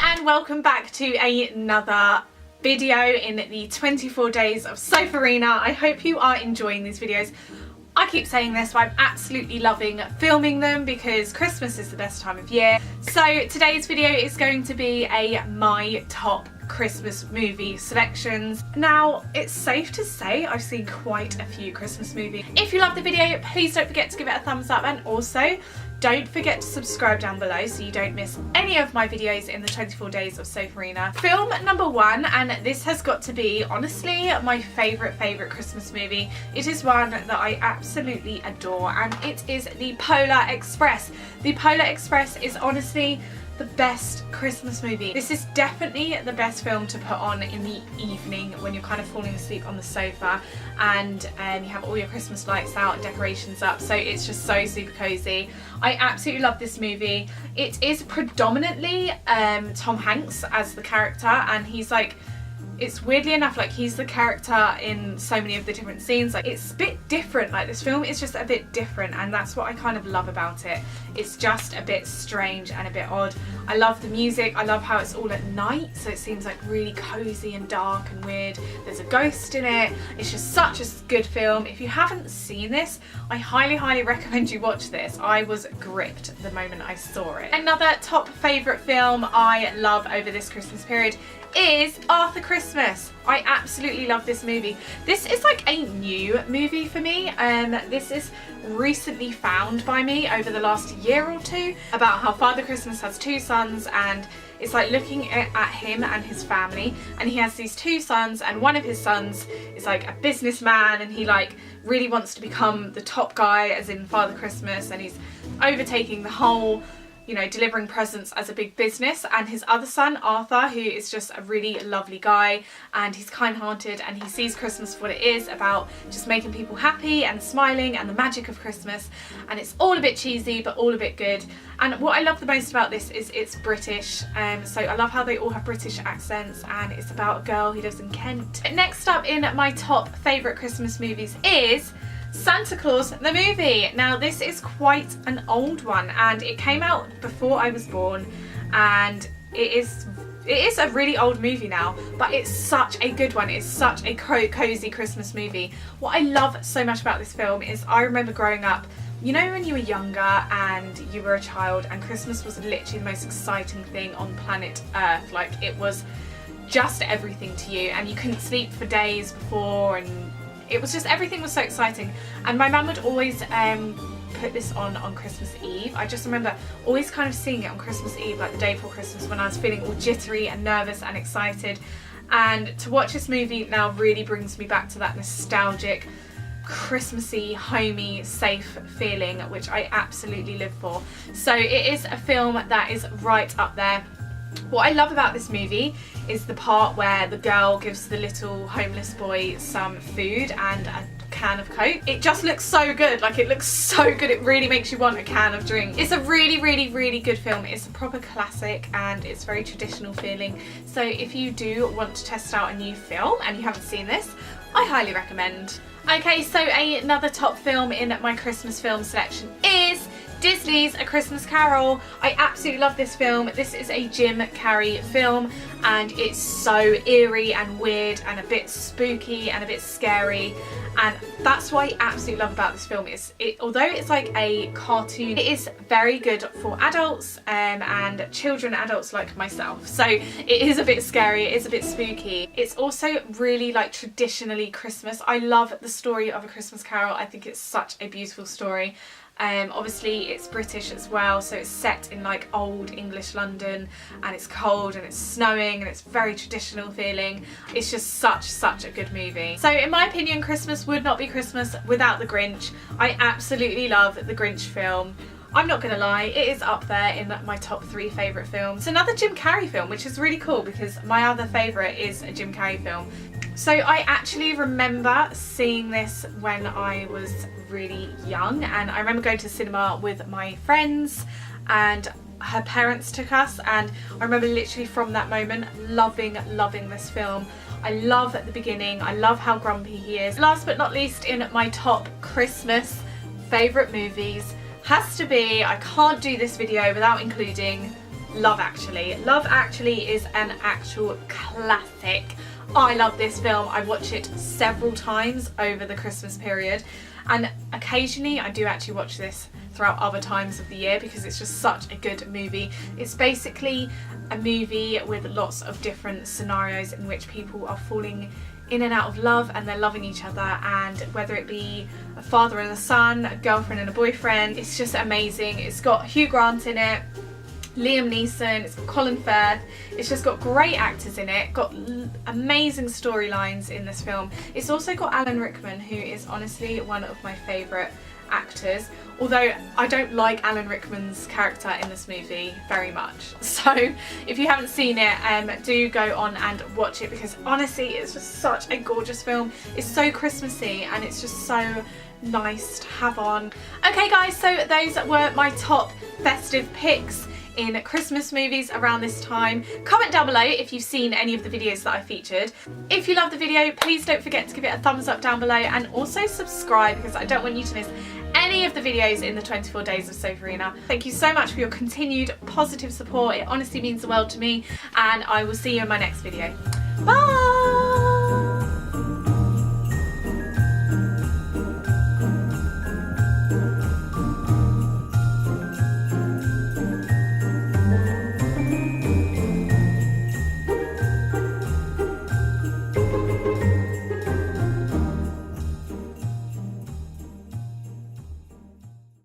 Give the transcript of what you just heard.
and welcome back to another video in the 24 days of Sopherina. I hope you are enjoying these videos. I keep saying this, but I'm absolutely loving filming them because Christmas is the best time of year. So today's video is going to be a my top Christmas movie selections. Now, it's safe to say I've seen quite a few Christmas movies. If you love the video, please don't forget to give it a thumbs up, and also don't forget to subscribe down below so you don't miss any of my videos in the 24 days of Sopherina. Film number one, and this has got to be honestly my favourite Christmas movie. It is one that I absolutely adore, and it is The Polar Express. The Polar Express is honestly the best Christmas movie. This is definitely the best film to put on in the evening when you're kind of falling asleep on the sofa and you have all your Christmas lights out and decorations up, so it's just so super cozy. I absolutely love this movie. It is predominantly Tom Hanks as the character, and he's like, it's weirdly enough like he's the character in so many of the different scenes. Like, it's a bit different, like this film is just a bit different, and that's what I kind of love about it. It's just a bit strange and a bit odd. I love the music, I love how it's all at night, so it seems like really cozy and dark and weird. There's a ghost in it. It's just such a good film. If you haven't seen this, I highly recommend you watch this. I was gripped the moment I saw it. Another top favourite film I love over this Christmas period is Arthur Christmas. I absolutely love this movie. This is like a new movie for me. This is recently found by me over the last year or two, about how Father Christmas has two sons, and it's like looking at him and his family, and he has these two sons, and one of his sons is like a businessman, and he like really wants to become the top guy as in Father Christmas, and he's overtaking the whole, you know, delivering presents as a big business. And his other son, Arthur, who is just a really lovely guy, and he's kind-hearted, and he sees Christmas for what it is, about just making people happy and smiling and the magic of Christmas. And it's all a bit cheesy but all a bit good. And what I love the most about this is it's British, so I love how they all have British accents, and it's about a girl who lives in Kent. Next up in my top favourite Christmas movies is Santa Claus the movie. Now, this is quite an old one, and it came out before I was born, and it is a really old movie now, but it's such a good one. It's such a cozy Christmas movie. What I love so much about this film is I remember growing up, you know, when you were younger and you were a child and Christmas was literally the most exciting thing on planet Earth. Like, it was just everything to you, and you couldn't sleep for days before, and it was just, everything was so exciting. And my mum would always put this on Christmas Eve. I just remember always kind of seeing it on Christmas Eve, like the day before Christmas, when I was feeling all jittery and nervous and excited. And to watch this movie now really brings me back to that nostalgic, Christmassy, homey, safe feeling, which I absolutely live for. So it is a film that is right up there. What I love about this movie is the part where the girl gives the little homeless boy some food and a can of Coke. It just looks so good. Like, it looks so good. It really makes you want a can of drink. It's a really good film. It's a proper classic, and it's very traditional feeling. So if you do want to test out a new film and you haven't seen this, I highly recommend. Okay, so another top film in my Christmas film selection is Disney's A Christmas Carol. I absolutely love this film. This is a Jim Carrey film, and it's so eerie and weird and a bit spooky and a bit scary, and that's what I absolutely love about this film. Although it's like a cartoon, it is very good for adults and children, adults like myself. So it is a bit scary, it is a bit spooky. It's also really like traditionally Christmas. I love the story of A Christmas Carol. I think it's such a beautiful story. Obviously it's British as well, so it's set in like old English London, and it's cold and it's snowing and it's very traditional feeling. It's just such a good movie. So in my opinion, Christmas would not be Christmas without the Grinch. I absolutely love the Grinch film. I'm not gonna lie, it is up there in my top 3 favourite films. It's another Jim Carrey film, which is really cool because my other favourite is a Jim Carrey film. So I actually remember seeing this when I was really young, and I remember going to the cinema with my friends, and her parents took us, and I remember literally from that moment loving this film. I love at the beginning, I love how grumpy he is. Last but not least, in my top Christmas favourite movies has to be, I can't do this video without including Love Actually. Love Actually is an actual classic. I love this film. I watch it several times over the Christmas period, and occasionally I do actually watch this throughout other times of the year because it's just such a good movie. It's basically a movie with lots of different scenarios in which people are falling in and out of love and they're loving each other, and whether it be a father and a son, a girlfriend and a boyfriend, it's just amazing. It's got Hugh Grant in it, Liam Neeson, it's got Colin Firth. It's just got great actors in it, got amazing storylines in this film. It's also got Alan Rickman, who is honestly one of my favourite actors, although I don't like Alan Rickman's character in this movie very much. So if you haven't seen it, do go on and watch it, because honestly it's just such a gorgeous film. It's so Christmassy and it's just so nice to have on. Okay guys, so those were my top festive picks in Christmas movies around this time. Comment down below if you've seen any of the videos that I featured. If you love the video, please don't forget to give it a thumbs up down below, and also subscribe, because I don't want you to miss any of the videos in the 24 days of Sopherina. Thank you so much for your continued positive support. It honestly means the world to me, and I will see you in my next video. Bye!